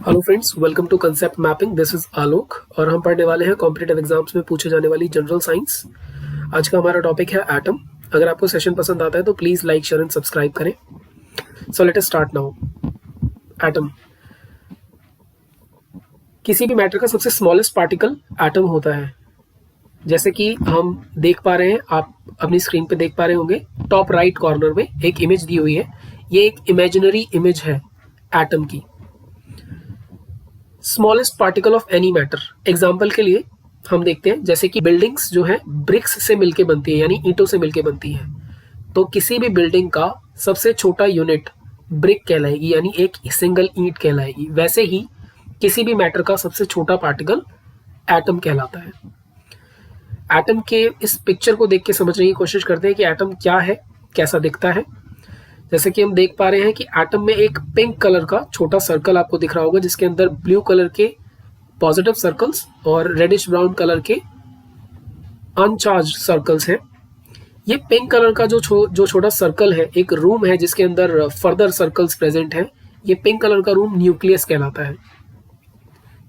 Hello friends, welcome to concept mapping. This is Alok और हम पढ़ने वाले हैं कॉम्पिटिटिव एग्जाम्स में पूछे जाने वाली जनरल साइंस। आज का हमारा टॉपिक है एटम। अगर आपको सेशन पसंद आता है तो please like, share and subscribe करें। So let us start now. Atom किसी भी मैटर का सबसे स्मॉलेस्ट पार्टिकल एटम होता है। जैसे कि हम देख पा रहे हैं, आप अपनी स्क्रीन पे देख पा रहे होंगे, टॉप राइट कॉर्नर में एक इमेज दी हुई है। ये एक इमेजिनरी इमेज है एटम की। Smallest particle of any matter. Example के लिए हम देखते हैं, जैसे कि बिल्डिंग्स जो है ब्रिक्स से मिलके बनती है, यानी ईंटों से मिलके बनती है। तो किसी भी बिल्डिंग का सबसे छोटा यूनिट ब्रिक कहलाएगी, यानी एक सिंगल ईंट कहलाएगी। वैसे ही किसी भी मैटर का सबसे छोटा पार्टिकल एटम कहलाता है। एटम के इस पिक्चर को देख के समझने की कोशिश करते हैं कि एटम क्या है, कैसा दिखता है। जैसे कि हम देख पा रहे हैं कि एटम में एक पिंक कलर का छोटा सर्कल आपको दिख रहा होगा, जिसके अंदर ब्लू कलर के पॉजिटिव सर्कल्स और रेडिश ब्राउन कलर के अनचार्ज सर्कल्स हैं। ये पिंक कलर का जो छोटा सर्कल है, एक रूम है जिसके अंदर फर्दर सर्कल्स प्रेजेंट हैं। ये पिंक कलर का रूम न्यूक्लियस कहलाता है।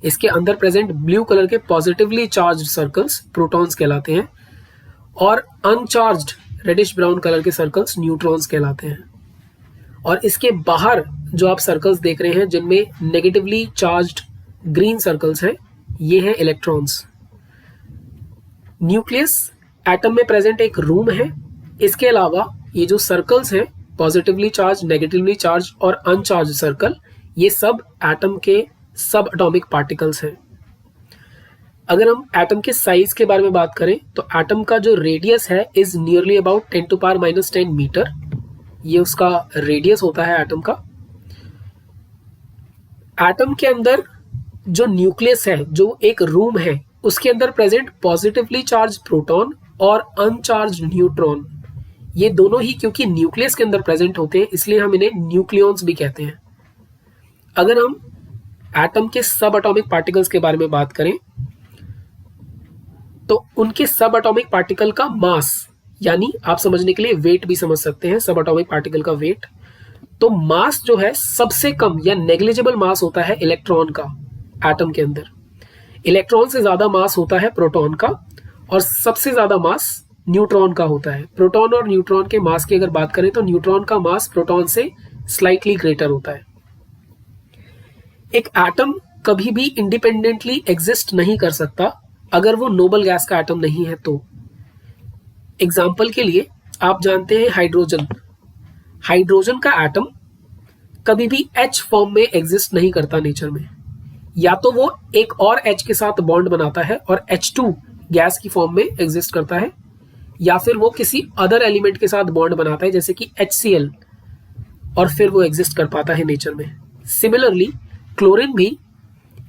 इसके अंदर प्रेजेंट ब्लू कलर के पॉजिटिवली चार्ज सर्कल्स प्रोटॉन्स कहलाते हैं और अनचार्ज्ड रेडिश ब्राउन कलर के सर्कल्स न्यूट्रॉन्स कहलाते हैं। और इसके बाहर जो आप सर्कल्स देख रहे हैं, जिनमें नेगेटिवली चार्ज्ड ग्रीन सर्कल्स हैं, ये हैं इलेक्ट्रॉन्स। न्यूक्लियस एटम में प्रेजेंट एक रूम है। इसके अलावा ये जो सर्कल्स हैं, पॉजिटिवली चार्ज, नेगेटिवली चार्ज और अनचार्ज सर्कल, ये सब एटम के सब एटॉमिक पार्टिकल्स हैं। अगर हम एटम के साइज के बारे में बात करें तो एटम का जो रेडियस है इज नियरली अबाउट 10⁻⁻10 मीटर। ये उसका रेडियस होता है एटम का। एटम के अंदर जो न्यूक्लियस है, जो एक रूम है, उसके अंदर प्रेजेंट पॉजिटिवली चार्ज प्रोटॉन और अनचार्ज न्यूट्रॉन, ये दोनों ही क्योंकि न्यूक्लियस के अंदर प्रेजेंट होते हैं, इसलिए हम इन्हें न्यूक्लियॉन्स भी कहते हैं। अगर हम एटम के सब एटॉमिक पार्टिकल्स के बारे में बात करें तो उनके सब एटॉमिक पार्टिकल का मास, यानी आप समझने के लिए वेट भी समझ सकते हैं, सब एटॉमिक पार्टिकल का वेट। तो मास जो है सबसे कम या नेग्लिजिबल मास होता है इलेक्ट्रॉन का एटम के अंदर। इलेक्ट्रॉन से ज्यादा मास होता है प्रोटॉन का और सबसे ज्यादा मास न्यूट्रॉन का होता है। प्रोटॉन और न्यूट्रॉन के मास की अगर बात करें तो न्यूट्रॉन का मास प्रोटॉन से स्लाइटली ग्रेटर होता है। एक एटम कभी भी इंडिपेंडेंटली एग्जिस्ट नहीं कर सकता अगर वो नोबल गैस का एटम नहीं है तो। एग्जाम्पल के लिए आप जानते हैं हाइड्रोजन। हाइड्रोजन का एटम कभी भी H फॉर्म में एग्जिस्ट नहीं करता नेचर में। या तो वो एक और H के साथ बॉन्ड बनाता है और H2 गैस की फॉर्म में एग्जिस्ट करता है, या फिर वो किसी अदर एलिमेंट के साथ बॉन्ड बनाता है जैसे कि HCl, और फिर वो एग्जिस्ट कर पाता है नेचर में। सिमिलरली क्लोरीन भी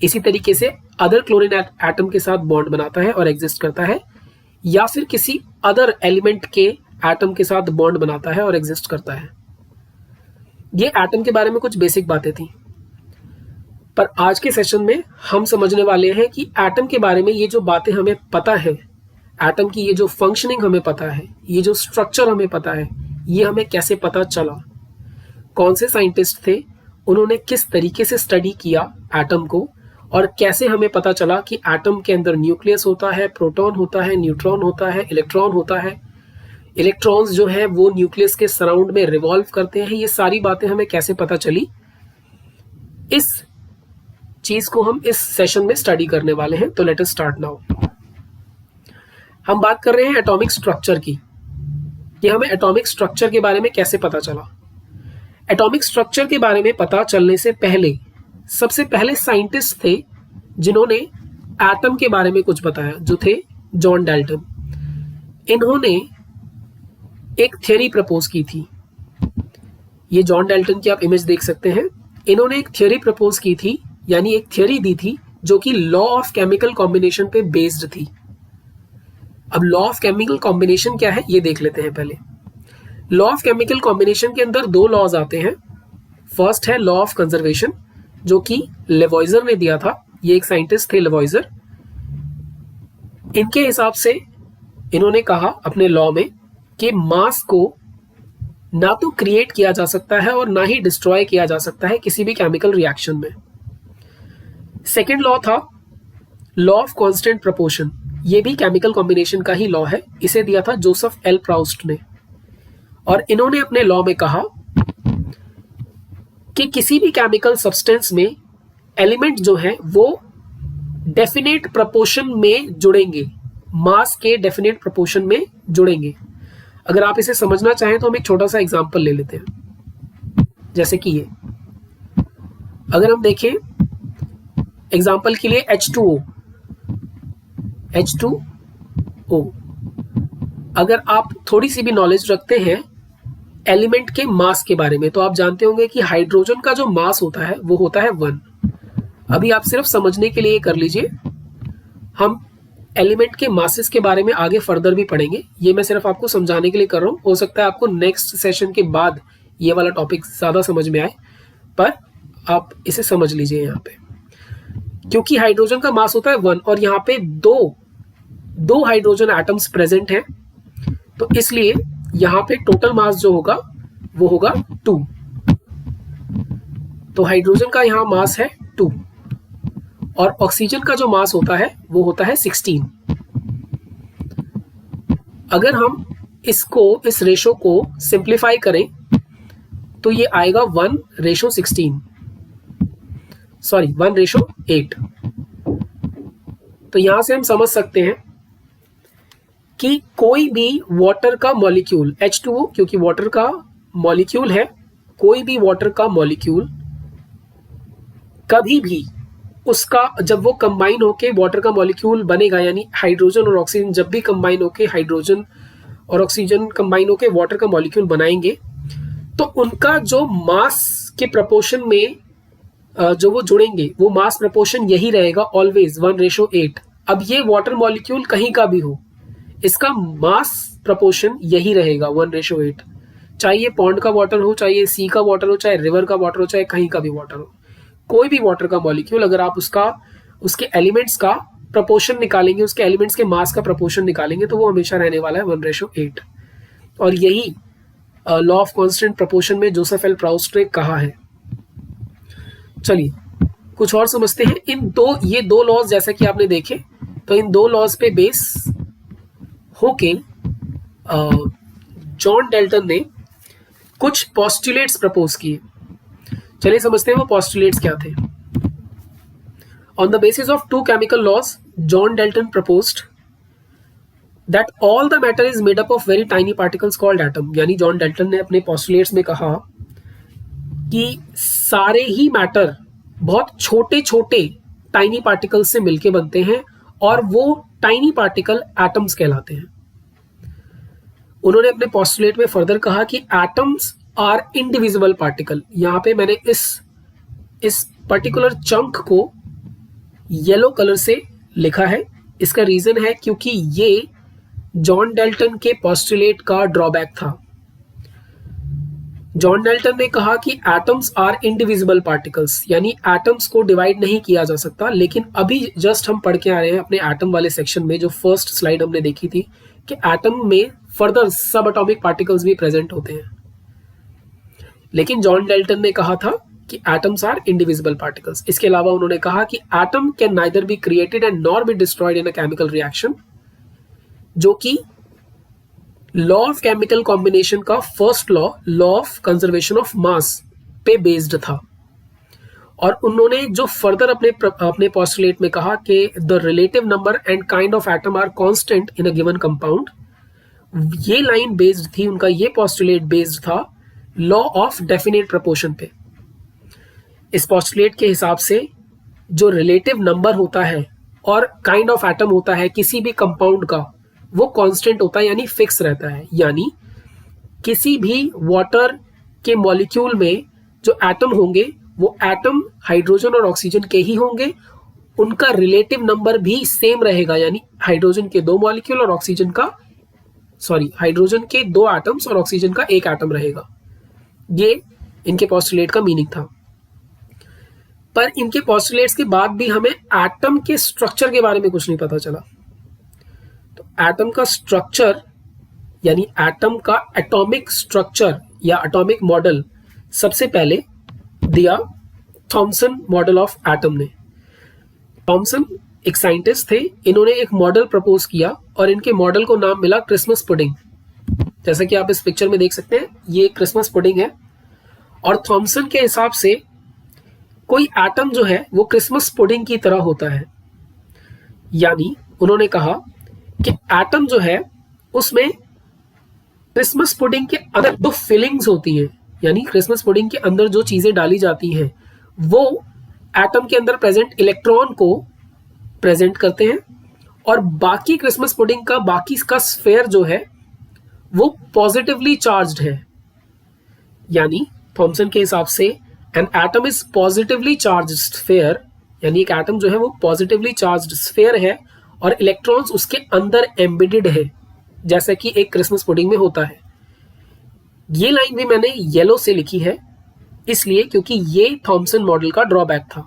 इसी तरीके से अदर क्लोरीन एटम के साथ बॉन्ड बनाता है और एग्जिस्ट करता है, या फिर किसी अदर एलिमेंट के एटम के साथ बॉन्ड बनाता है और एग्जिस्ट करता है। ये एटम के बारे में कुछ बेसिक बातें थी, पर आज के सेशन में हम समझने वाले हैं कि एटम के बारे में ये जो बातें हमें पता है, एटम की ये जो फंक्शनिंग हमें पता है, ये जो स्ट्रक्चर हमें पता है, ये हमें कैसे पता चला, कौन से साइंटिस्ट थे, उन्होंने किस तरीके से स्टडी किया एटम को, और कैसे हमें पता चला कि एटम के अंदर न्यूक्लियस होता है, प्रोटॉन होता है, न्यूट्रॉन होता है, इलेक्ट्रॉन होता है, इलेक्ट्रॉन्स जो है वो न्यूक्लियस के सराउंड में रिवॉल्व करते हैं। ये सारी बातें हमें कैसे पता चली, इस चीज को हम इस सेशन में स्टडी करने वाले हैं। तो लेट अस स्टार्ट नाउ। हम बात कर रहे हैं एटॉमिक स्ट्रक्चर की, कि हमें एटॉमिक स्ट्रक्चर के बारे में कैसे पता चला। एटॉमिक स्ट्रक्चर के बारे में पता चलने से पहले सबसे पहले साइंटिस्ट थे जिन्होंने एटम के बारे में कुछ बताया, जो थे जॉन डाल्टन। इन्होंने एक थ्योरी प्रपोज की थी। ये जॉन डाल्टन की आप इमेज देख सकते हैं। इन्होंने एक थ्योरी प्रपोज की थी, यानी एक थ्योरी दी थी जो कि लॉ ऑफ केमिकल कॉम्बिनेशन पे बेस्ड थी। अब लॉ ऑफ केमिकल कॉम्बिनेशन क्या है ये देख लेते हैं पहले। लॉ ऑफ केमिकल कॉम्बिनेशन के अंदर दो लॉज आते हैं। फर्स्ट है लॉ ऑफ कंजर्वेशन, जो कि लेवॉइजर ने दिया था। ये एक साइंटिस्ट थे लेवॉइजर। इनके हिसाब से इन्होंने कहा अपने लॉ में कि मास को ना तो क्रिएट किया जा सकता है और ना ही डिस्ट्रॉय किया जा सकता है किसी भी केमिकल रिएक्शन में। सेकेंड लॉ था लॉ ऑफ कांस्टेंट प्रोपोर्शन, ये भी केमिकल कॉम्बिनेशन का ही लॉ है, इसे दिया था जोसेफ एल प्राउस्ट ने। और इन्होंने अपने लॉ में कहा कि किसी भी केमिकल सब्सटेंस में एलिमेंट जो है वो डेफिनेट प्रोपोर्शन में जुड़ेंगे, मास के डेफिनेट प्रोपोर्शन में जुड़ेंगे। अगर आप इसे समझना चाहें तो हम एक छोटा सा एग्जांपल ले लेते हैं, जैसे कि ये अगर हम देखें एग्जांपल के लिए H2O, अगर आप थोड़ी सी भी नॉलेज रखते हैं एलिमेंट के मास के बारे में तो आप जानते होंगे कि हाइड्रोजन का जो मास होता है वो होता है 1। अभी आप सिर्फ समझने के लिए कर लीजिए, हम एलिमेंट के मासेस के बारे में आगे फर्दर भी पढ़ेंगे, ये मैं सिर्फ आपको समझाने के लिए कर रहा हूं। हो सकता है आपको नेक्स्ट सेशन के बाद ये वाला टॉपिक ज्यादा समझ में आए, पर आप इसे समझ लीजिए यहाँ पे। क्योंकि हाइड्रोजन का मास होता है 1 और यहाँ पे दो हाइड्रोजन एटम्स प्रेजेंट हैं, तो इसलिए यहाँ पे टोटल मास जो होगा वो होगा 2। तो हाइड्रोजन का यहाँ मास है 2 और ऑक्सीजन का जो मास होता है वो होता है 16। अगर हम इस रेशो को सिंप्लीफाई करें तो ये आएगा 1:16, सॉरी 1:8। तो यहां से हम समझ सकते हैं कि कोई भी वाटर का मॉलिक्यूल H2O, क्योंकि वाटर का मॉलिक्यूल है, कोई भी वाटर का मॉलिक्यूल कभी भी उसका जब वो कंबाइन होके वाटर का मॉलिक्यूल बनेगा, यानी हाइड्रोजन और ऑक्सीजन जब भी कंबाइन होके हाइड्रोजन और ऑक्सीजन कंबाइन होके वाटर का मॉलिक्यूल बनाएंगे, तो उनका जो मास के प्रपोर्शन में जो वो जुड़ेंगे वो मास प्रपोर्शन यही रहेगा ऑलवेज 1:8। अब ये वाटर मॉलिक्यूल कहीं का भी हो, इसका मास प्रपोर्शन यही रहेगा 1:8, चाहे ये पॉन्ड का वाटर हो, चाहे ये सी का वाटर हो, चाहे रिवर का वाटर हो, चाहे कहीं का भी वाटर हो। कोई भी वाटर का मॉलिक्यूल अगर आप उसके एलिमेंट्स का प्रपोर्शन निकालेंगे, उसके एलिमेंट्स के मास का प्रपोर्शन निकालेंगे, तो वो हमेशा रहने वाला है 1:8। और यही लॉ ऑफ कांस्टेंट प्रोपोर्शन में जोसेफ एल प्राउस्ट ने कहा है। चलिए कुछ और समझते हैं। ये दो लॉज जैसा कि आपने देखे, तो इन दो लॉज पे बेस होके जॉन डेल्टन ने कुछ पोस्टुलेट्स प्रपोज किए। चलिए समझते हैं वो पोस्टुलेट्स क्या थे। On the basis of 2 chemical laws, John Dalton proposed that all the matter is made up of very tiny particles called atom. यानी जॉन डेल्टन ने अपने पोस्टुलेट्स में कहा कि सारे ही मैटर बहुत छोटे छोटे टाइनी पार्टिकल्स से मिलके बनते हैं और वो टाइनी पार्टिकल एटम्स कहलाते हैं। उन्होंने अपने पोस्टुलेट में फर्दर कहा कि एटम्स आर इंडिविजिबल पार्टिकल। यहां पे मैंने इस पर्टिकुलर चंक को येलो कलर से लिखा है। इसका रीजन है क्योंकि ये जॉन डेल्टन के पोस्टुलेट का ड्रॉबैक था। जॉन डेल्टन ने कहा कि एटम्स आर इंडिविजिबल पार्टिकल्स, यानी एटम्स को डिवाइड नहीं किया जा सकता। लेकिन अभी जस्ट हम पढ़ के आ रहे हैं अपने एटम वाले सेक्शन में, जो फर्स्ट स्लाइड हमने देखी थी, कि एटम में फर्दर सब एटॉमिक पार्टिकल्स भी प्रेजेंट होते हैं। लेकिन जॉन डेल्टन ने कहा था कि एटम्स आर इंडिविजिबल पार्टिकल्स। इसके अलावा उन्होंने कहा कि atom can neither be created and nor be destroyed in a chemical reaction, जो कि लॉ ऑफ केमिकल कॉम्बिनेशन का first law of conservation of मास पे बेस्ड था। और उन्होंने जो फर्दर अपने पोस्टुलेट में कहा कि the relative number and kind of atom are constant in a given compound, ये लाइन बेस्ड थी, उनका ये पोस्टुलेट बेस्ड था लॉ ऑफ डेफिनेट प्रोपोर्शन पे। इस पोस्टुलेट के हिसाब से जो रिलेटिव नंबर होता है और काइंड ऑफ एटम होता है किसी भी कंपाउंड का, वो कांस्टेंट होता है, यानी फिक्स रहता है। यानी किसी भी वाटर के मॉलिक्यूल में जो एटम होंगे वो एटम हाइड्रोजन और ऑक्सीजन के ही होंगे, उनका रिलेटिव नंबर भी सेम रहेगा। यानी हाइड्रोजन के 2 मॉलिक्यूल और हाइड्रोजन के 2 एटम्स और ऑक्सीजन का 1 एटम रहेगा। ये इनके पोस्टुलेट का मीनिंग था। पर इनके पोस्टुलेट्स के बाद भी हमें एटम के स्ट्रक्चर के बारे में कुछ नहीं पता चला। तो एटम का स्ट्रक्चर, यानी एटम का एटॉमिक स्ट्रक्चर या एटॉमिक मॉडल सबसे पहले दिया थॉमसन मॉडल ऑफ एटम ने। थॉमसन एक साइंटिस्ट थे, इन्होंने एक मॉडल प्रपोज किया और इनके मॉडल को नाम मिला क्रिसमस पुडिंग। जैसा कि आप इस पिक्चर में देख सकते हैं, ये क्रिसमस पुडिंग है। और थॉमसन के हिसाब से कोई एटम जो है वो क्रिसमस पुडिंग की तरह होता है। यानी उन्होंने कहा कि एटम जो है उसमें क्रिसमस पुडिंग के अंदर दो फिलिंग्स होती हैं, यानी क्रिसमस पुडिंग के अंदर जो चीजें डाली जाती हैं वो एटम के अंदर प्रेजेंट इलेक्ट्रॉन को प्रेजेंट करते हैं, और बाकी क्रिसमस पुडिंग का बाकी का स्फेयर जो है वो पॉजिटिवली चार्ज्ड है। यानी थॉमसन के हिसाब से N atom is positively charged sphere, यानी एक एटम जो है वो पॉजिटिवली चार्ज्ड स्फेयर है और इलेक्ट्रॉन्स उसके अंदर एम्बेडेड है, जैसा कि एक क्रिसमस पुडिंग में होता है। ये लाइन भी मैंने येलो से लिखी है इसलिए क्योंकि ये थॉमसन मॉडल का ड्रॉबैक था।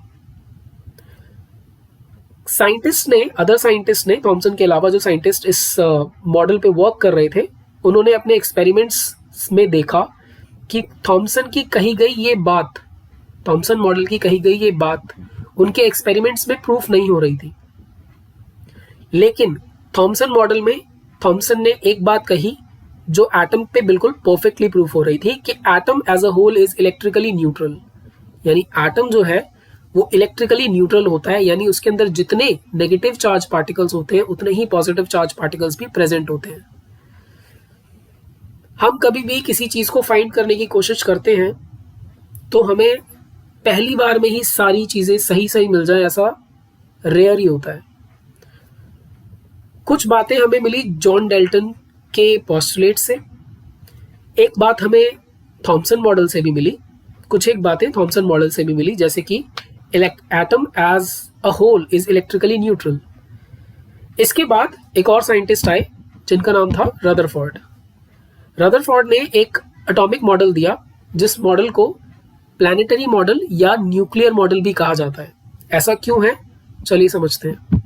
अदर साइंटिस्ट ने थॉमसन के अलावा जो साइंटिस्ट इस मॉडल पे वर्क कर रहे थे, उन्होंने अपने एक्सपेरिमेंट्स में देखा कि थॉमसन मॉडल की कही गई ये बात उनके एक्सपेरिमेंट्स में प्रूफ नहीं हो रही थी। लेकिन थॉमसन मॉडल में थॉमसन ने एक बात कही जो एटम पे बिल्कुल परफेक्टली प्रूफ हो रही थी कि atom as a whole is electrically neutral. यानी एटम जो है वो इलेक्ट्रिकली न्यूट्रल होता है, यानी उसके अंदर जितने नेगेटिव चार्ज पार्टिकल्स होते हैं उतने ही पॉजिटिव चार्ज पार्टिकल्स भी प्रेजेंट होते हैं। हम कभी भी किसी चीज को फाइंड करने की कोशिश करते हैं तो हमें पहली बार में ही सारी चीजें सही सही मिल जाए, ऐसा रेयर ही होता है। कुछ बातें हमें मिली जॉन डाल्टन के पोस्टुलेट से, एक बात हमें थॉमसन मॉडल से भी मिली, कुछ एक बातें थॉमसन मॉडल से भी मिली, जैसे कि atom as a whole is electrically neutral. इसके बाद एक और साइंटिस्ट आए जिनका नाम था रदरफोर्ड। रदरफोर्ड ने एक एटॉमिक मॉडल दिया जिस मॉडल को प्लैनेटरी मॉडल या न्यूक्लियर मॉडल भी कहा जाता है। ऐसा क्यों है, चलिए समझते हैं।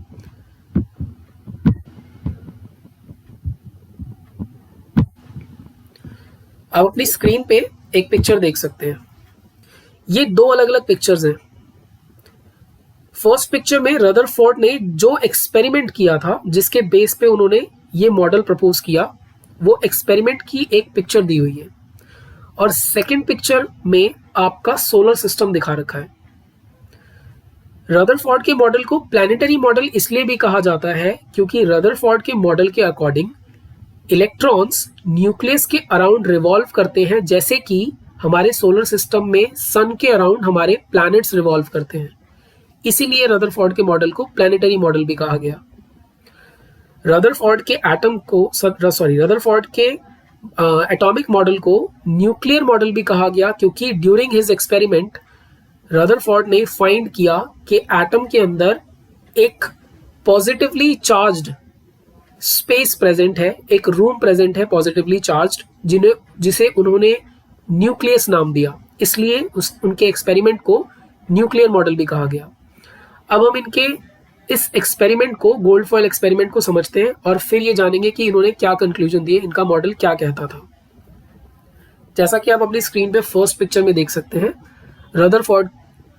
आप अपनी स्क्रीन पे एक पिक्चर देख सकते हैं। ये दो अलग अलग पिक्चर्स हैं। फर्स्ट पिक्चर में रदरफोर्ड ने जो एक्सपेरिमेंट किया था, जिसके बेस पे उन्होंने ये मॉडल प्रपोज किया, वो एक्सपेरिमेंट की एक पिक्चर दी हुई है। और सेकंड पिक्चर में आपका सोलर सिस्टम दिखा रखा है। रदरफोर्ड के मॉडल को प्लैनेटरी मॉडल इसलिए भी कहा जाता है क्योंकि रदरफोर्ड के मॉडल के अकॉर्डिंग इलेक्ट्रॉन्स न्यूक्लियस के अराउंड रिवॉल्व करते हैं, जैसे कि हमारे सोलर सिस्टम में सन के अराउंड हमारे प्लैनेट्स रिवॉल्व करते हैं। इसीलिए रदरफोर्ड के मॉडल को प्लैनेटरी मॉडल भी कहा गया। रदरफोर्ड के एटॉमिक मॉडल को न्यूक्लियर मॉडल भी कहा गया क्योंकि ड्यूरिंग हिज एक्सपेरिमेंट रदरफोर्ड ने फाइंड किया कि एटम के अंदर एक पॉजिटिवली चार्ज्ड स्पेस प्रेजेंट है, एक रूम प्रेजेंट है पॉजिटिवली चार्ज्ड, जिसे उन्होंने न्यूक्लियस नाम दिया। इसलिए उनके एक्सपेरिमेंट को न्यूक्लियर मॉडल भी कहा गया। अब हम इनके इस एक्सपेरिमेंट को, गोल्ड फॉयल एक्सपेरिमेंट को समझते हैं और फिर ये जानेंगे कि इन्होंने क्या कंक्लूजन दिए, इनका मॉडल क्या कहता था। जैसा कि आप अपनी स्क्रीन पे फर्स्ट पिक्चर में देख सकते हैं, रदरफोर्ड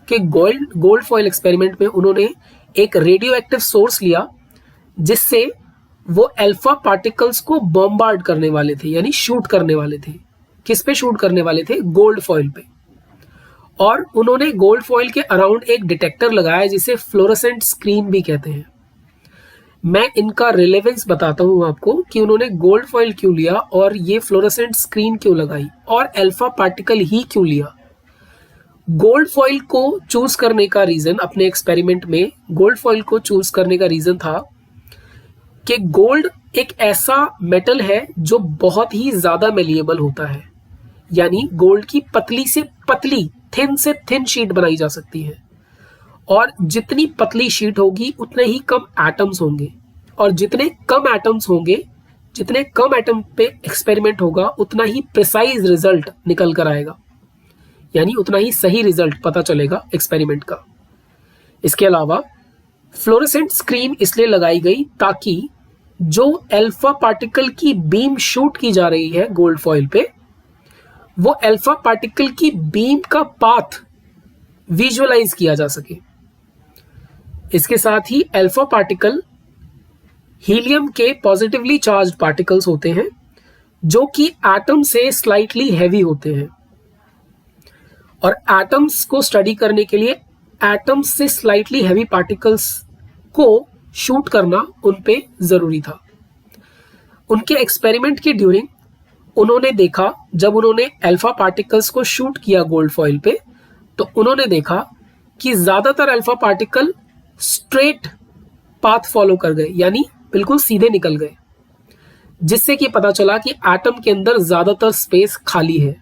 के गोल्ड फॉयल एक्सपेरिमेंट में उन्होंने एक रेडियो एक्टिव सोर्स लिया जिससे वो अल्फा पार्टिकल्स को बॉम्बार्ड करने वाले थे, यानी शूट करने वाले थे। किस पे शूट करने वाले थे? गोल्ड फॉयल पे। और उन्होंने गोल्ड फॉयल के अराउंड एक डिटेक्टर लगाया जिसे फ्लोरोसेंट स्क्रीन भी कहते हैं। मैं इनका रिलेवेंस बताता हूं आपको कि उन्होंने गोल्ड फॉयल क्यों लिया और ये फ्लोरोसेंट स्क्रीन क्यों लगाई और अल्फा पार्टिकल ही क्यों लिया। गोल्ड फॉयल को चूज करने का रीजन, अपने एक्सपेरिमेंट में गोल्ड फॉयल को चूज करने का रीजन था कि गोल्ड एक ऐसा मेटल है जो बहुत ही ज्यादा मेलिएबल होता है, यानी गोल्ड की पतली से पतली, थिन से थिन शीट बनाई जा सकती है। और जितनी पतली शीट होगी उतने ही कम एटम्स होंगे, और जितने कम एटम्स होंगे, जितने कम एटम पे एक्सपेरिमेंट होगा उतना ही प्रिसाइज रिजल्ट निकल कर आएगा, यानी उतना ही सही रिजल्ट पता चलेगा एक्सपेरिमेंट का। इसके अलावा फ्लोरोसेंट स्क्रीन इसलिए लगाई गई ताकि जो अल्फा पार्टिकल की बीम शूट की जा रही है गोल्ड फॉयल पे, वो अल्फा पार्टिकल की बीम का पाथ विजुअलाइज किया जा सके। इसके साथ ही अल्फा पार्टिकल हीलियम के पॉजिटिवली चार्ज्ड पार्टिकल्स होते हैं जो कि एटम से स्लाइटली हैवी होते हैं, और एटम्स को स्टडी करने के लिए एटम्स से स्लाइटली हैवी पार्टिकल्स को शूट करना उन पे जरूरी था। उनके एक्सपेरिमेंट के ड्यूरिंग उन्होंने देखा, जब उन्होंने अल्फा पार्टिकल्स को शूट किया गोल्ड फॉइल पे, तो उन्होंने देखा कि ज्यादातर alpha particle straight path follow कर गए, यानी बिल्कुल सीधे निकल गए, जिससे कि पता चला कि एटम के अंदर ज्यादातर स्पेस खाली है।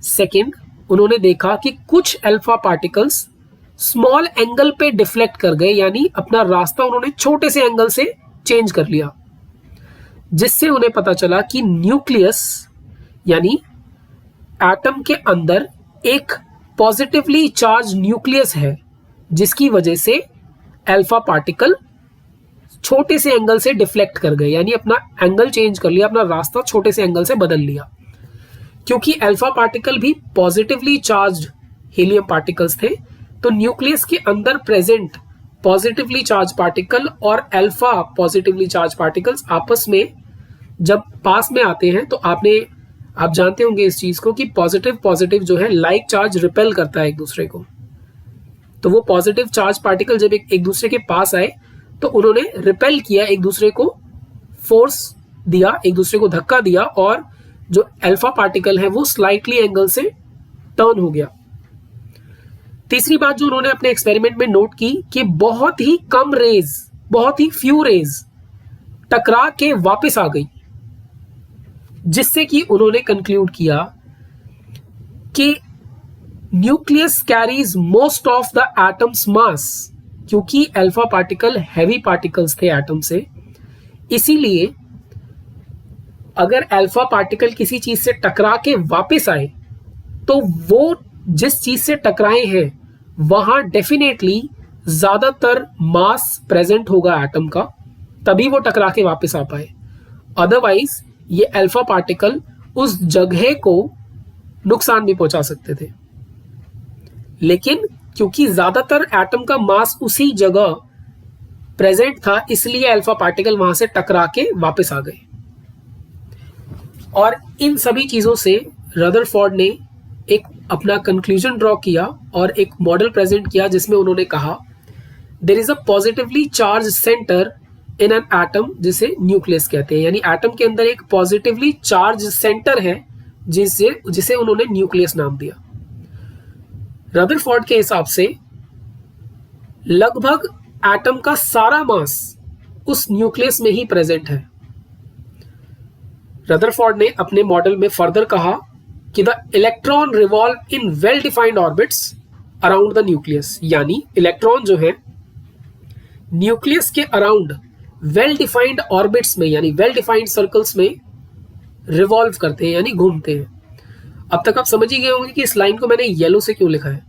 सेकंड, उन्होंने देखा कि कुछ अल्फा पार्टिकल्स स्मॉल एंगल पे डिफ्लेक्ट कर गए, यानी अपना रास्ता उन्होंने छोटे से एंगल से चेंज कर लिया, जिससे उन्हें पता चला कि न्यूक्लियस यानी एटम के अंदर एक पॉजिटिवली चार्ज न्यूक्लियस है, जिसकी वजह से अल्फा पार्टिकल छोटे से एंगल से डिफ्लेक्ट कर गए, यानी अपना एंगल चेंज कर लिया, अपना रास्ता छोटे से एंगल से बदल लिया। क्योंकि अल्फा पार्टिकल भी पॉजिटिवली चार्ज्ड हीलियम पार्टिकल्स थे, तो न्यूक्लियस के अंदर प्रेजेंट पॉजिटिवली चार्ज पार्टिकल और अल्फा पॉजिटिवली चार्ज पार्टिकल्स आपस में जब पास में आते हैं, तो आप जानते होंगे इस चीज को कि पॉजिटिव पॉजिटिव जो है लाइक चार्ज रिपेल करता है एक दूसरे को। तो वो पॉजिटिव चार्ज पार्टिकल जब एक दूसरे के पास आए तो उन्होंने रिपेल किया, एक दूसरे को फोर्स दिया, एक दूसरे को धक्का दिया, और जो अल्फा पार्टिकल है वो स्लाइटली एंगल से टर्न हो गया। तीसरी बात जो उन्होंने अपने एक्सपेरिमेंट में नोट की कि बहुत ही कम रेज, बहुत ही फ्यू रेज टकरा के वापस आ गई, जिससे कि उन्होंने कंक्लूड किया कि nucleus carries most of the atom's mass, क्योंकि अल्फा पार्टिकल हैवी पार्टिकल्स थे एटम से, इसीलिए अगर अल्फा पार्टिकल किसी चीज से टकरा के वापस आए तो वो जिस चीज से टकराए हैं वहां डेफिनेटली ज्यादातर मास प्रेजेंट होगा एटम का, तभी वो टकरा के वापस आ पाए। अदरवाइज ये अल्फा पार्टिकल उस जगह को नुकसान भी पहुंचा सकते थे, लेकिन क्योंकि ज्यादातर एटम का मास उसी जगह प्रेजेंट था, इसलिए अल्फा पार्टिकल वहां से टकरा के वापस आ गए। और इन सभी चीजों से रदरफोर्ड ने एक अपना कंक्लूजन ड्रॉ किया और एक मॉडल प्रेजेंट किया, जिसमें उन्होंने कहा there is a positively charge centre in an atom, जिसे न्यूक्लियस कहते हैं, यानी एटम के अंदर एक पॉजिटिवली चार्ज सेंटर है जिसे उन्होंने न्यूक्लियस नाम दिया। रदरफोर्ड के हिसाब से लगभग एटम का सारा मास उस न्यूक्लियस में ही प्रेजेंट है। रदरफोर्ड ने अपने मॉडल में फर्दर कहा कि the electron revolve in well defined orbits around the nucleus, यानी इलेक्ट्रॉन जो है न्यूक्लियस के अराउंड वेल डिफाइंड ऑर्बिट्स में, यानी वेल डिफाइंड सर्कल्स में रिवॉल्व करते हैं, यानी घूमते हैं। अब तक आप समझ ही गए होंगे कि इस लाइन को मैंने येलो से क्यों लिखा है,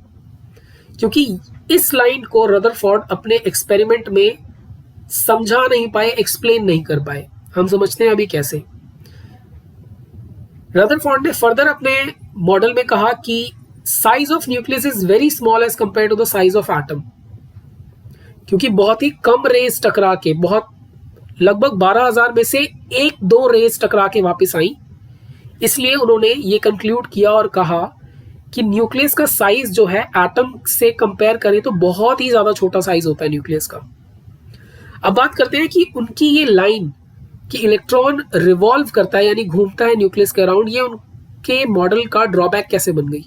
क्योंकि इस लाइन को रदरफोर्ड अपने एक्सपेरिमेंट में समझा नहीं पाए, एक्सप्लेन नहीं कर पाए। हम समझते हैं अभी कैसे। रदरफोर्ड ने फर्दर अपने मॉडल में कहा कि size of nucleus is very small as compare to the size of atom, क्योंकि बहुत ही कम रेज टकरा के, बहुत लगभग 12,000 में से 1-2 रेज टकरा के वापस आई, इसलिए उन्होंने ये कंक्लूड किया और कहा कि न्यूक्लियस का साइज जो है एटम से कंपेयर करें तो बहुत ही ज्यादा छोटा साइज होता है न्यूक्लियस का। अब बात करते हैं कि उनकी ये लाइन कि इलेक्ट्रॉन रिवॉल्व करता है, यानी घूमता है न्यूक्लियस के अराउंड, ये उनके मॉडल का ड्रॉबैक कैसे बन गई।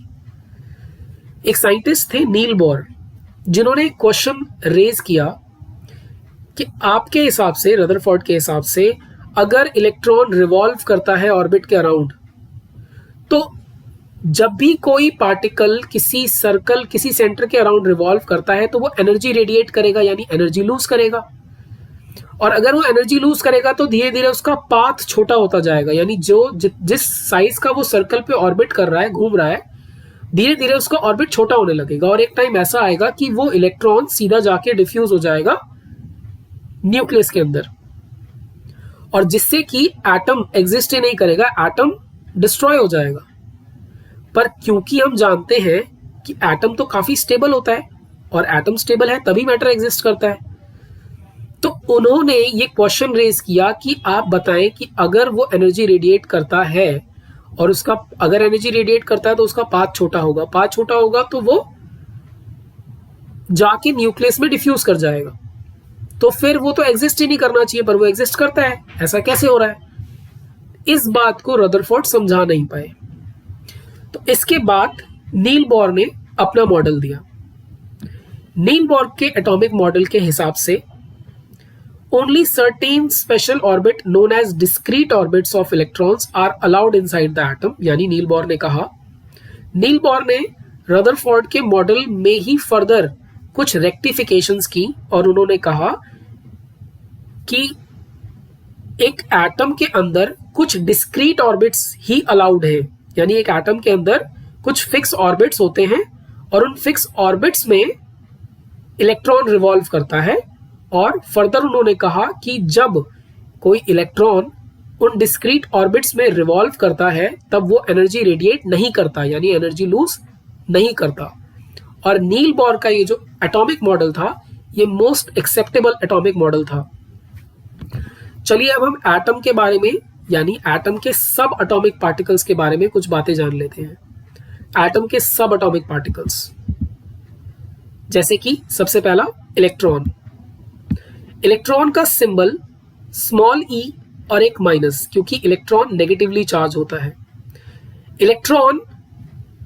एक साइंटिस्ट थे नील बोर, जिन्होंने क्वेश्चन रेज किया कि आपके हिसाब से, रदरफोर्ड के हिसाब से, अगर इलेक्ट्रॉन रिवॉल्व करता है ऑर्बिट के अराउंड, तो जब भी कोई पार्टिकल किसी सर्कल, किसी सेंटर के अराउंड रिवॉल्व करता है तो वो एनर्जी रेडिएट करेगा, यानी एनर्जी लूज करेगा, और अगर वो एनर्जी लूज करेगा तो धीरे धीरे उसका पाथ छोटा होता जाएगा, यानी जिस साइज का वो सर्कल पे ऑर्बिट कर रहा है, घूम रहा है, धीरे धीरे उसका ऑर्बिट छोटा होने लगेगा, और एक टाइम ऐसा आएगा कि वो इलेक्ट्रॉन सीधा जाके डिफ्यूज हो जाएगा न्यूक्लियस के अंदर, और जिससे कि एटम एग्जिस्ट ही नहीं करेगा, एटम डिस्ट्रॉय हो जाएगा। पर क्योंकि हम जानते हैं कि एटम तो काफी स्टेबल होता है, और एटम स्टेबल है तभी मैटर एग्जिस्ट करता है। तो उन्होंने ये क्वेश्चन रेज किया कि आप बताएं कि अगर वो एनर्जी रेडिएट करता है और उसका अगर एनर्जी रेडिएट करता है तो उसका पाथ छोटा होगा, पाथ छोटा होगा तो वो जाके न्यूक्लियस में डिफ्यूज कर जाएगा, तो फिर वो तो एग्जिस्ट ही नहीं करना चाहिए पर वो एग्जिस्ट करता है, ऐसा कैसे हो रहा है? इस बात को रदरफोर्ड समझा नहीं पाए। तो इसके बाद नील बोर ने अपना मॉडल दिया। नील बोर के एटॉमिक मॉडल के हिसाब से only certain special orbit known as discrete orbits of electrons are allowed inside the atom. यानी नील बोर ने कहा, नील बोर ने रदरफोर्ड के मॉडल में ही फर्दर कुछ रेक्टिफिकेशंस की और उन्होंने कहा कि एक एटम के अंदर कुछ डिस्क्रीट ऑर्बिट्स ही अलाउड है। यानी एक एटम के अंदर कुछ फिक्स ऑर्बिट्स होते हैं और उन फिक्स ऑर्बिट्स में इलेक्ट्रॉन रिवॉल्व करता है। और फर्दर उन्होंने कहा कि जब कोई इलेक्ट्रॉन उन डिस्क्रीट ऑर्बिट्स में रिवॉल्व करता है तब वो एनर्जी रेडिएट नहीं करता, यानी एनर्जी लूज नहीं करता। और नील बोर का ये जो एटॉमिक मॉडल था ये मोस्ट एक्सेप्टेबल एटॉमिक मॉडल था। चलिए अब हम एटम के बारे में यानी एटम के सब एटॉमिक पार्टिकल्स के बारे में कुछ बातें जान लेते हैं। एटम के सब एटॉमिक पार्टिकल्स, जैसे कि सबसे पहला इलेक्ट्रॉन। इलेक्ट्रॉन का सिंबल स्मॉल ई और एक माइनस, क्योंकि इलेक्ट्रॉन नेगेटिवली चार्ज होता है। इलेक्ट्रॉन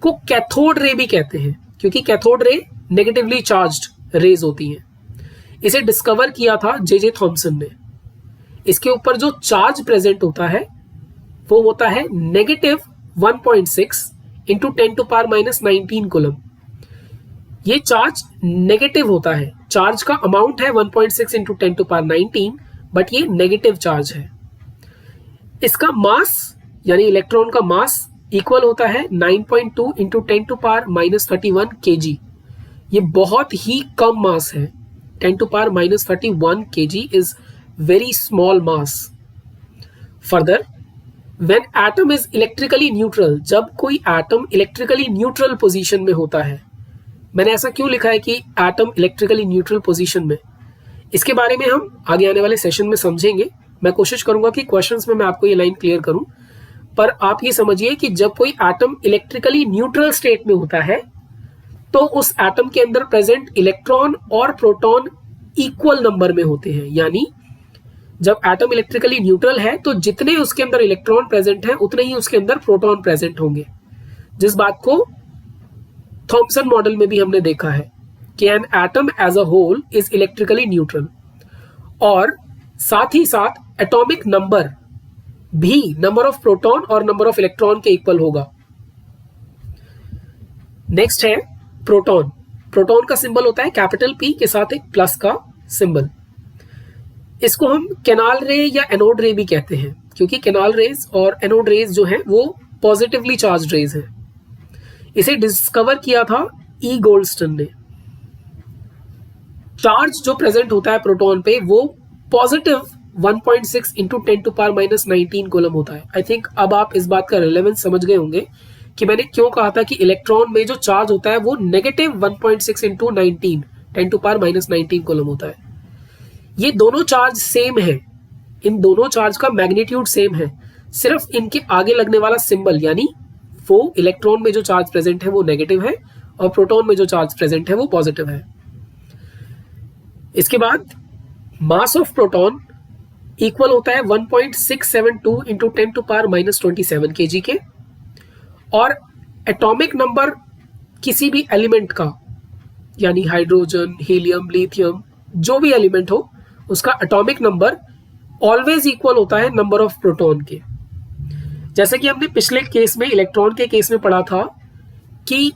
को कैथोड रे भी कहते हैं क्योंकि cathode ray negatively charged raise होती हैं। इसे डिस्कवर किया था जे थॉमसन ने। इसके ऊपर जो चार्ज प्रेजेंट होता है वो होता है नेगेटिव 1.6 इंटू 10⁻⁻19 कूलम। ये चार्ज नेगेटिव होता है, चार्ज का अमाउंट है 1.6 इंटू 10⁻19 बट ये नेगेटिव चार्ज है। इसका मास यानी इलेक्ट्रॉन का मास इक्वल होता है 9.2 इंटू 10⁻31 kg। ये बहुत ही कम मास है। 10⁻31 kg is very small mass. Further, when atom is electrically neutral, जब कोई एटम इलेक्ट्रिकली न्यूट्रल पोजीशन में होता है। मैंने ऐसा क्यों लिखा है कि एटम इलेक्ट्रिकली न्यूट्रल पोजीशन में, इसके बारे में हम आगे आने वाले सेशन में समझेंगे। मैं कोशिश करूंगा कि क्वेश्चंस में मैं आपको ये लाइन क्लियर करूं, पर आप ये समझिए कि जब कोई एटम इलेक्ट्रिकली न्यूट्रल स्टेट में होता है तो उस एटम के अंदर प्रेजेंट इलेक्ट्रॉन और प्रोटॉन इक्वल नंबर में होते हैं। यानी जब एटम इलेक्ट्रिकली न्यूट्रल है तो जितने उसके अंदर इलेक्ट्रॉन प्रेजेंट हैं उतने ही उसके अंदर प्रोटॉन प्रेजेंट होंगे, जिस बात को थॉमसन मॉडल में भी हमने देखा है कि an atom as a whole is electrically neutral. और साथ ही साथ एटॉमिक नंबर भी नंबर ऑफ प्रोटॉन और नंबर ऑफ इलेक्ट्रॉन के इक्वल होगा। नेक्स्ट है प्रोटॉन। प्रोटॉन का सिंबल होता है कैपिटल P के साथ एक प्लस का सिंबल। इसको हम कैनाल रे या एनोड रे भी कहते हैं क्योंकि कैनाल रेज और एनोड रेज जो हैं वो पॉजिटिवली चार्ज रेज हैं। इसे डिस्कवर किया था ई गोल्डस्टन ने। चार्ज जो प्रेजेंट होता है प्रोटॉन पे वो पॉजिटिव 1.6 इंटू 10⁻⁻19 कूलम होता है। आई थिंक अब आप इस बात का रिलेवेंस समझ गए होंगे कि मैंने क्यों कहा था कि इलेक्ट्रॉन में जो चार्ज होता है वो नेगेटिव 1.6 इंटू 10⁻⁻19 कूलम होता है। ये दोनों चार्ज सेम है, इन दोनों चार्ज का मैग्नीट्यूड सेम है, सिर्फ इनके आगे लगने वाला सिंबल यानी वो इलेक्ट्रॉन में जो चार्ज प्रेजेंट है वो नेगेटिव है और प्रोटॉन में जो चार्ज प्रेजेंट है वो पॉजिटिव है। इसके बाद मास ऑफ प्रोटॉन इक्वल होता है 1.672 इंटू 10⁻⁻27 kg के। और एटॉमिक नंबर किसी भी एलिमेंट का यानी हाइड्रोजन, हीलियम, लिथियम, जो भी एलिमेंट हो उसका एटॉमिक नंबर ऑलवेज इक्वल होता है नंबर ऑफ प्रोटॉन के। जैसे कि हमने पिछले केस में इलेक्ट्रॉन के केस में पढ़ा था कि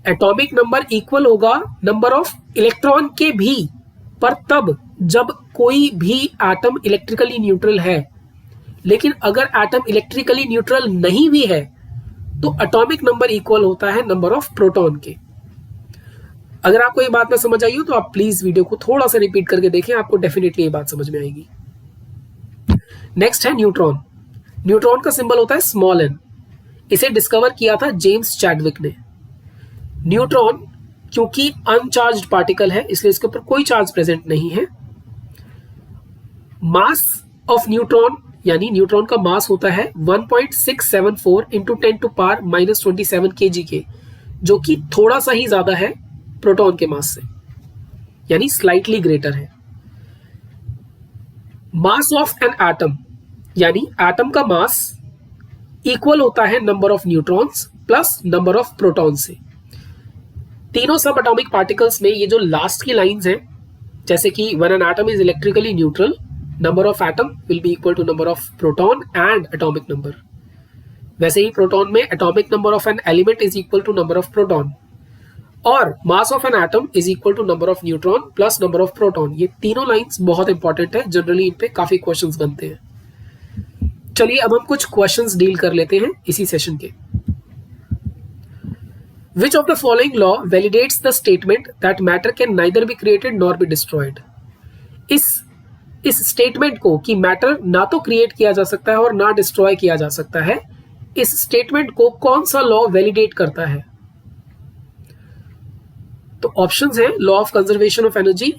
एटॉमिक नंबर इक्वल होगा नंबर ऑफ इलेक्ट्रॉन के भी, पर तब जब कोई भी एटम इलेक्ट्रिकली न्यूट्रल है। लेकिन अगर एटम इलेक्ट्रिकली न्यूट्रल नहीं भी है तो एटॉमिक नंबर इक्वल होता है नंबर ऑफ प्रोटॉन के। अगर आपको ये बात ना समझ आई हो तो आप प्लीज वीडियो को थोड़ा सा रिपीट करके देखें, आपको डेफिनेटली ये बात समझ में आएगी। नेक्स्ट है न्यूट्रॉन। न्यूट्रॉन का सिंबल होता है स्मॉल n। इसे डिस्कवर किया था जेम्स चैडविक ने। न्यूट्रॉन क्योंकि अनचार्ज्ड पार्टिकल है इसलिए इसके ऊपर कोई चार्ज प्रेजेंट नहीं है। मास ऑफ न्यूट्रॉन यानी न्यूट्रॉन का मास होता है 1.674 इंटू 10⁻⁻27 kg जो कि थोड़ा सा ही ज्यादा है प्रोटॉन के मास से, यानी स्लाइटली ग्रेटर है। मास ऑफ एन एटम यानी एटम का मास इक्वल होता है number of neutrons plus number of proton से। तीनों सब एटॉमिक पार्टिकल्स में ये जो लास्ट की लाइंस हैं, जैसे कि when an atom is electrically neutral, number of atom will be equal to number of proton and atomic number, वैसे ही प्रोटॉन में atomic number of an element is equal to number of proton, और mass of an atom is equal to number of neutron plus number of proton. ये तीनों lines बहुत important है, generally in पे काफी क्वेश्चंस बनते हैं। चलिए अब हम कुछ क्वेश्चंस डील कर लेते हैं इसी सेशन के। Which of the following law validates the statement that matter can neither be created nor be destroyed? इस स्टेटमेंट को कि मैटर ना तो क्रिएट किया जा सकता है और ना डिस्ट्रॉय किया जा सकता है, इस स्टेटमेंट को कौन सा लॉ वैलिडेट करता है? तो ऑप्शंस हैं law of conservation of energy,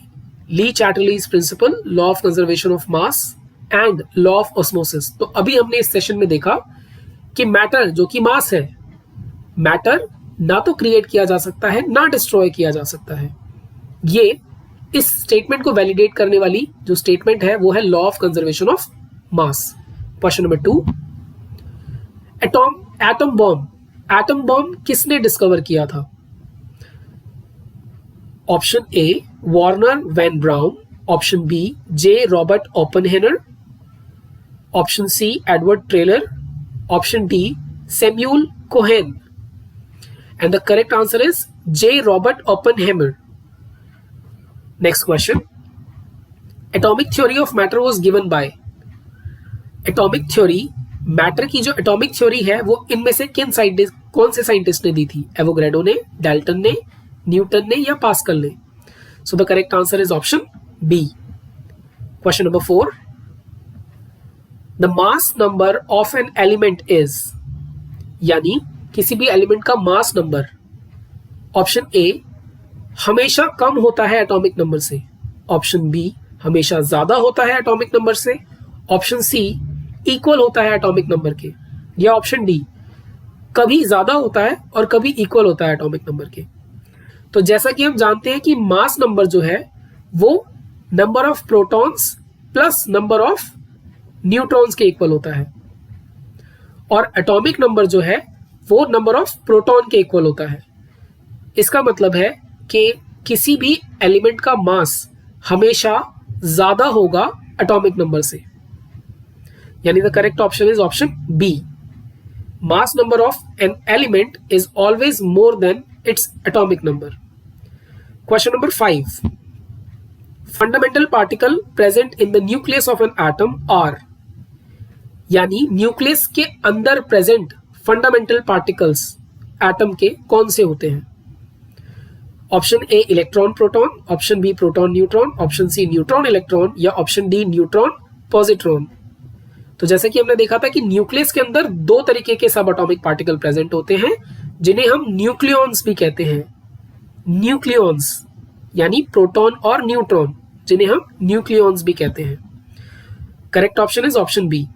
Le Chatelier's principle, law of conservation of mass and law of osmosis. तो अभी हमने इस सेशन में देखा कि मैटर जो कि मास है, मैटर ना तो क्रिएट किया जा सकता है ना डिस्ट्रॉय किया जा सकता है। ये इस स्टेटमेंट को वैलिडेट करने वाली जो स्टेटमेंट है वो है law of conservation of mass. Question number 2, atom bomb किसने डिस्कवर किया था? Option A Wernher von Braun, option B J Robert Oppenheimer, option C Edward Teller, option D Samuel Cohen. And the correct answer is J. Robert Oppenheimer. Next question. Atomic theory of matter was given by. Atomic theory, matter की जो atomic theory है वो इनमें से कौन से scientist ने दी थी? एवोगैड्रो ने, डाल्टन ने, न्यूटन ने या पास्कल ने? So the correct answer is option B. Question number 4, the mass number of an element is, यानी किसी भी एलिमेंट का मास नंबर, ऑप्शन ए हमेशा कम होता है एटॉमिक नंबर से, ऑप्शन बी हमेशा ज्यादा होता है एटॉमिक नंबर से, ऑप्शन सी इक्वल होता है एटॉमिक नंबर के, या ऑप्शन डी कभी ज्यादा होता है और कभी इक्वल होता है एटॉमिक नंबर के। तो जैसा कि हम जानते हैं कि मास नंबर जो है वो number of protons plus number of neutrons के इक्वल होता है, और एटॉमिक नंबर जो है वो नंबर ऑफ प्रोटॉन के इक्वल होता है। इसका मतलब है कि किसी भी एलिमेंट का मास हमेशा ज्यादा होगा एटॉमिक नंबर से, यानी the correct option is option B. Mass number of an element is always more than its atomic number. Question number 5, fundamental particle present in the nucleus of an atom are, यानी nucleus के अंदर present fundamental particles atom के कौन से होते हैं? Option A electron proton, option B proton neutron, option C neutron electron या option D neutron positron. तो जैसे कि हमने देखा था कि न्यूक्लियस के अंदर दो तरीके के सब एटॉमिक पार्टिकल प्रेजेंट होते हैं जिन्हें हम न्यूक्लियॉन्स भी कहते हैं। न्यूक्लियॉन्स यानी प्रोटॉन और न्यूट्रॉन, जिन्हें हम न्यूक्लियॉन्स भी कहते हैं। Correct option is option B.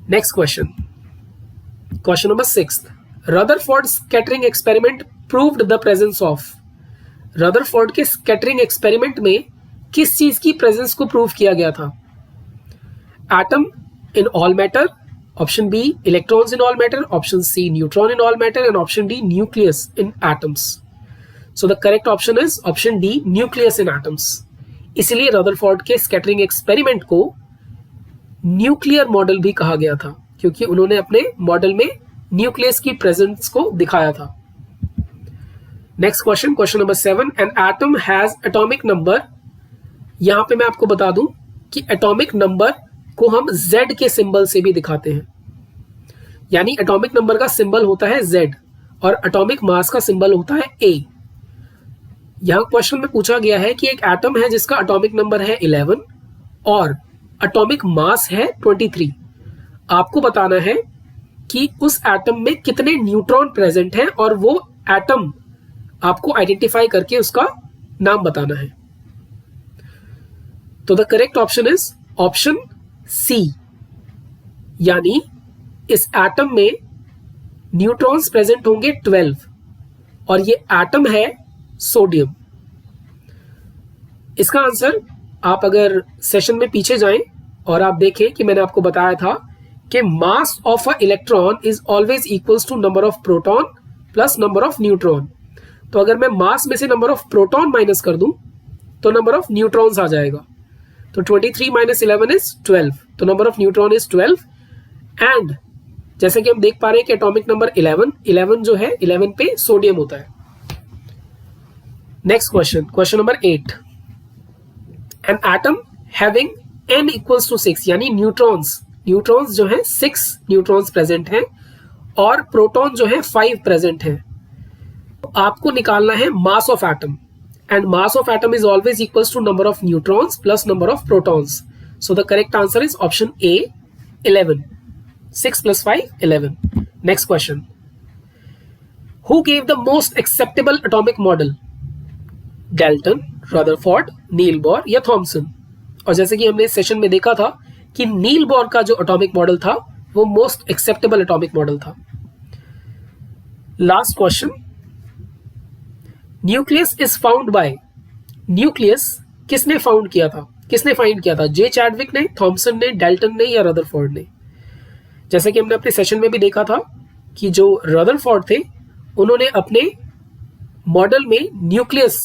Next question, question number 6, Rutherford scattering experiment proved the presence of. Rutherford के स्कैटरिंग एक्सपेरिमेंट में किस चीज की प्रेजेंस को प्रूव किया गया था? Atom in all matter, option B electrons in all matter, option C neutron in all matter and option D nucleus in atoms. So the correct option is option D nucleus in atoms. इसलिए Rutherford के scattering experiment को nuclear model भी कहा गया था, क्योंकि उन्होंने अपने मॉडल में न्यूक्लियस की प्रेजेंस को दिखाया था। Next question, question number 7, an atom has atomic number. यहां पे मैं आपको बता दूं कि एटॉमिक नंबर को हम Z के सिंबल से भी दिखाते हैं, यानी एटॉमिक नंबर का सिंबल होता है Z और एटॉमिक मास का सिंबल होता है A। यहां क्वेश्चन में पूछा गया है कि एक एटम है जिसका एटॉमिक नंबर है 11 और एटॉमिक मास है 23। आपको बताना है कि उस एटम में कितने न्यूट्रॉन प्रेजेंट हैं और वो एटम आपको आइडेंटिफाई करके उसका नाम बताना है। तो the correct option is option C, यानी इस एटम में न्यूट्रॉन्स प्रेजेंट होंगे 12 और ये एटम है सोडियम। इसका आंसर आप अगर सेशन में पीछे जाएं और आप देखें कि मैंने आपको बताया था कि mass of a electron is always equals to number of proton plus number of neutron. तो अगर मैं मास में से नंबर ऑफ प्रोटॉन माइनस कर दूं तो नंबर ऑफ न्यूट्रॉन्स आ जाएगा। तो 23 माइनस 11 इज 12, तो number of neutron is 12। And जैसे कि हम देख पा रहे हैं कि एटॉमिक नंबर 11 जो है 11 पे सोडियम होता है। Next question number 8, an atom having n equals to 6, यानी न्यूट्रॉन्स जो है 6 न्यूट्रॉन्स प्रेजेंट हैं और प्रोटॉन जो है 5 प्रेजेंट हैं। तो आपको निकालना है mass of atom, and mass of atom is always equals to number of neutrons plus number of protons. So the correct answer is option A 11, 6 + 5 11। Next question, who gave the most acceptable atomic model? Dalton, Rutherford, Niels Bohr या Thomson? और जैसे कि हमने इस session में देखा था कि नील बोर का जो एटॉमिक मॉडल था वो मोस्ट एक्सेप्टेबल एटॉमिक मॉडल था। Last question, nucleus is found by, nucleus किसने फाउंड किया था, किसने फाइंड किया था? जे चैडविक ने, थॉमसन ने, डाल्टन ने या रदरफोर्ड ने? जैसे कि हमने अपने सेशन में भी देखा था कि जो रदरफोर्ड थे उन्होंने अपने मॉडल में न्यूक्लियस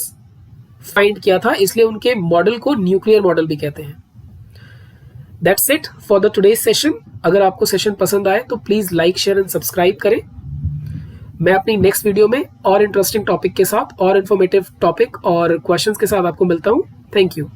फाइंड किया था, इसलिए उनके मॉडल को न्यूक्लियर मॉडल भी कहते हैं। That's it for the today's session. अगर आपको सेशन पसंद आए तो please like, share and subscribe करें। मैं अपनी नेक्स्ट वीडियो में और इंटरेस्टिंग टॉपिक के साथ और इंफॉर्मेटिव टॉपिक और क्वेश्चंस के साथ आपको मिलता हूं। Thank you.